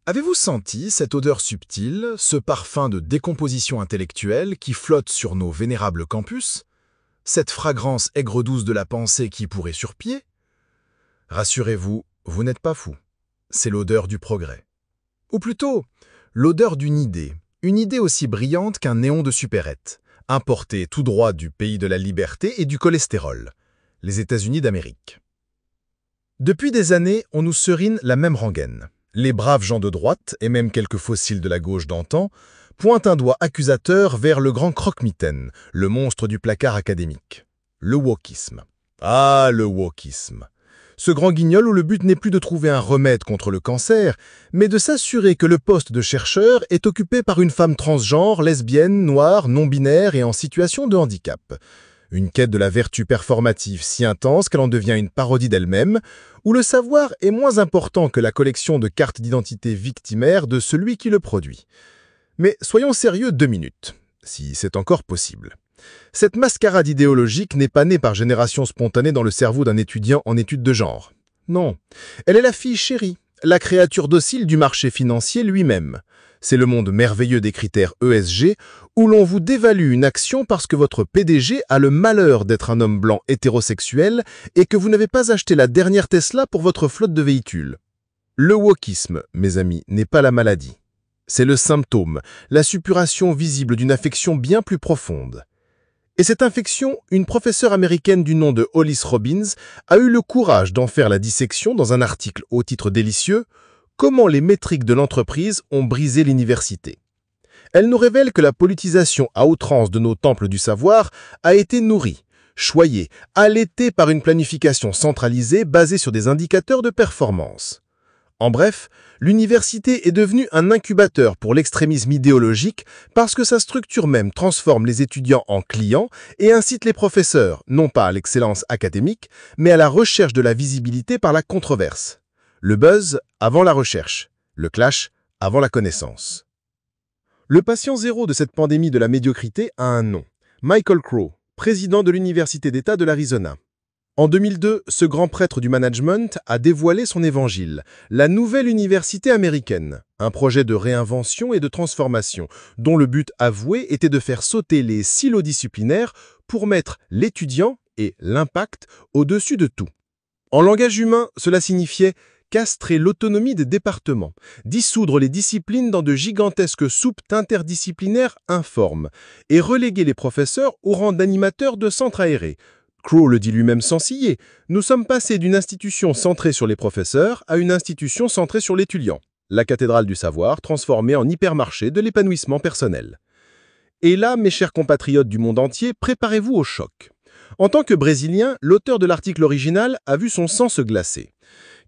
Avez-vous senti cette odeur subtile, ce parfum de décomposition intellectuelle qui flotte sur nos vénérables campus? Cette fragrance aigre-douce de la pensée qui pourrait sur pied? Rassurez-vous, vous n'êtes pas fou. C'est l'odeur du progrès. Ou plutôt, l'odeur une idée aussi brillante qu'un néon de supérette, importée tout droit du pays de la liberté et du cholestérol, les États-Unis d'Amérique. Depuis des années, on nous serine la même rengaine. Les braves gens de droite, et même quelques fossiles de la gauche d'antan, pointent un doigt accusateur vers le grand croque-mitaine, le monstre du placard académique. Le wokisme. Ah, le wokisme. Ce grand guignol où le but n'est plus de trouver un remède contre le cancer, mais de s'assurer que le poste de chercheur est occupé par une femme transgenre, lesbienne, noire, non-binaire et en situation de handicap. Une quête de la vertu performative si intense qu'elle en devient une parodie d'elle-même, où le savoir est moins important que la collection de cartes d'identité victimaires de celui qui le produit. Mais soyons sérieux 2 minutes, si c'est encore possible. Cette mascarade idéologique n'est pas née par génération spontanée dans le cerveau d'un étudiant en études de genre. Non, elle est la fille chérie, la créature docile du marché financier lui-même. C'est le monde merveilleux des critères ESG où l'on vous dévalue une action parce que votre PDG a le malheur d'être un homme blanc hétérosexuel et que vous n'avez pas acheté la dernière Tesla pour votre flotte de véhicules. Le wokisme, mes amis, n'est pas la maladie. C'est le symptôme, la suppuration visible d'une affection bien plus profonde. Et cette infection, une professeure américaine du nom de Hollis Robbins a eu le courage d'en faire la dissection dans un article au titre délicieux « Comment les métriques de l'entreprise ont brisé l'université ». Elle nous révèle que la politisation à outrance de nos temples du savoir a été nourrie, choyée, allaitée par une planification centralisée basée sur des indicateurs de performance. En bref, l'université est devenue un incubateur pour l'extrémisme idéologique parce que sa structure même transforme les étudiants en clients et incite les professeurs, non pas à l'excellence académique, mais à la recherche de la visibilité par la controverse. Le buzz avant la recherche, le clash avant la connaissance. Le patient zéro de cette pandémie de la médiocrité a un nom, Michael Crow, président de l'Université d'État de l'Arizona. En 2002, ce grand prêtre du management a dévoilé son évangile, la nouvelle université américaine, un projet de réinvention et de transformation, dont le but avoué était de faire sauter les silos disciplinaires pour mettre l'étudiant et l'impact au-dessus de tout. En langage humain, cela signifiait castrer l'autonomie des départements, dissoudre les disciplines dans de gigantesques soupes interdisciplinaires informes et reléguer les professeurs au rang d'animateurs de centres aérés. Crow le dit lui-même sans ciller, nous sommes passés d'une institution centrée sur les professeurs à une institution centrée sur l'étudiant, la cathédrale du savoir transformée en hypermarché de l'épanouissement personnel. Et là, mes chers compatriotes du monde entier, préparez-vous au choc. En tant que Brésilien, l'auteur de l'article original a vu son sang se glacer.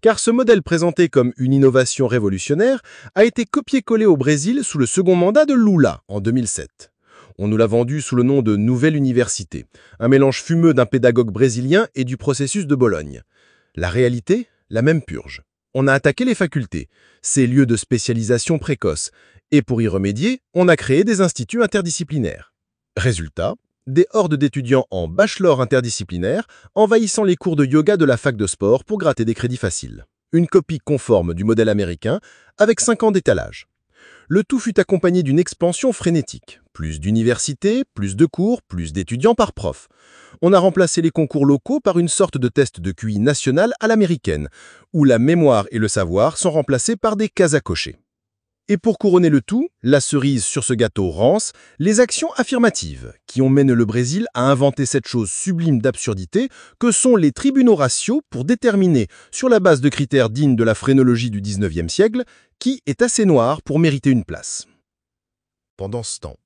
Car ce modèle présenté comme une innovation révolutionnaire a été copié-collé au Brésil sous le second mandat de Lula en 2007. On nous l'a vendu sous le nom de Nouvelle Université, un mélange fumeux d'un pédagogue brésilien et du processus de Bologne. La réalité, la même purge. On a attaqué les facultés, ces lieux de spécialisation précoce, et pour y remédier, on a créé des instituts interdisciplinaires. Résultat, des hordes d'étudiants en bachelor interdisciplinaire envahissant les cours de yoga de la fac de sport pour gratter des crédits faciles. Une copie conforme du modèle américain, avec 5 ans d'étalage. Le tout fut accompagné d'une expansion frénétique. Plus d'universités, plus de cours, plus d'étudiants par prof. On a remplacé les concours locaux par une sorte de test de QI national à l'américaine, où la mémoire et le savoir sont remplacés par des cases à cocher. Et pour couronner le tout, la cerise sur ce gâteau rance, les actions affirmatives, qui ont mené le Brésil à inventer cette chose sublime d'absurdité que sont les tribunaux raciaux pour déterminer, sur la base de critères dignes de la phrénologie du XIXe siècle, qui est assez noir pour mériter une place. Pendant ce temps,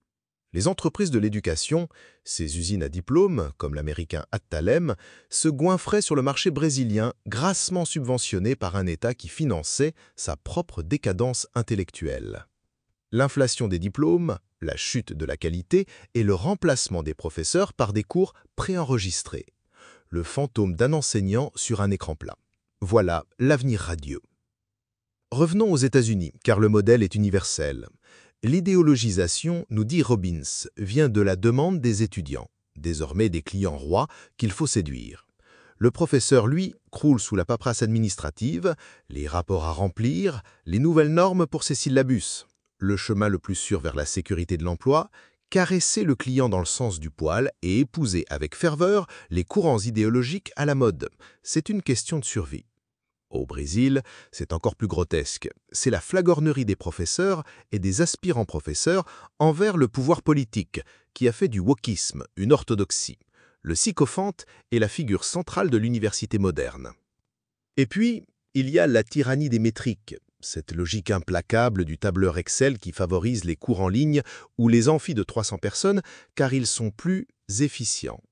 les entreprises de l'éducation, ces usines à diplômes, comme l'américain Adtalem, se goinfraient sur le marché brésilien, grassement subventionné par un État qui finançait sa propre décadence intellectuelle. L'inflation des diplômes, la chute de la qualité et le remplacement des professeurs par des cours préenregistrés. Le fantôme d'un enseignant sur un écran plat. Voilà l'avenir radieux. Revenons aux États-Unis, car le modèle est universel. L'idéologisation, nous dit Robbins, vient de la demande des étudiants, désormais des clients rois qu'il faut séduire. Le professeur, lui, croule sous la paperasse administrative, les rapports à remplir, les nouvelles normes pour ses syllabus. Le chemin le plus sûr vers la sécurité de l'emploi, caresser le client dans le sens du poil et épouser avec ferveur les courants idéologiques à la mode. C'est une question de survie. Au Brésil, c'est encore plus grotesque. C'est la flagornerie des professeurs et des aspirants professeurs envers le pouvoir politique qui a fait du wokisme une orthodoxie. Le sycophante est la figure centrale de l'université moderne. Et puis, il y a la tyrannie des métriques, cette logique implacable du tableur Excel qui favorise les cours en ligne ou les amphis de 300 personnes car ils sont plus efficients.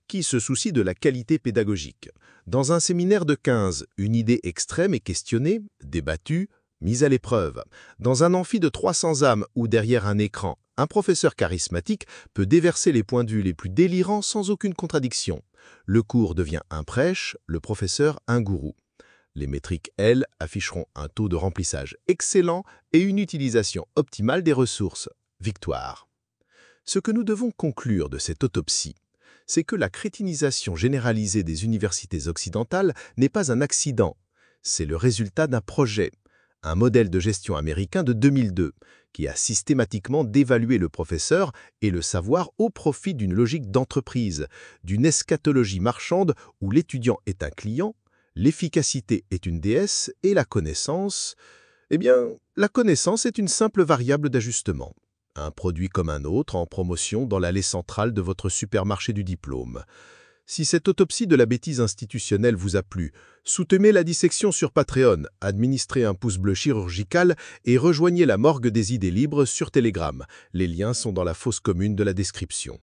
Qui se soucie de la qualité pédagogique? Dans un séminaire de 15, une idée extrême est questionnée, débattue, mise à l'épreuve. Dans un amphi de 300 âmes ou derrière un écran, un professeur charismatique peut déverser les points de vue les plus délirants sans aucune contradiction. Le cours devient un prêche, le professeur un gourou. Les métriques, elles, afficheront un taux de remplissage excellent et une utilisation optimale des ressources. Victoire. Ce que nous devons conclure de cette autopsie, c'est que la crétinisation généralisée des universités occidentales n'est pas un accident. C'est le résultat d'un projet, un modèle de gestion américain de 2002, qui a systématiquement dévalué le professeur et le savoir au profit d'une logique d'entreprise, d'une eschatologie marchande où l'étudiant est un client, l'efficacité est une déesse et la connaissance, la connaissance est une simple variable d'ajustement. Un produit comme un autre en promotion dans l'allée centrale de votre supermarché du diplôme. Si cette autopsie de la bêtise institutionnelle vous a plu, soutenez la dissection sur Patreon, administrez un pouce bleu chirurgical et rejoignez la morgue des idées libres sur Telegram. Les liens sont dans la fosse commune de la description.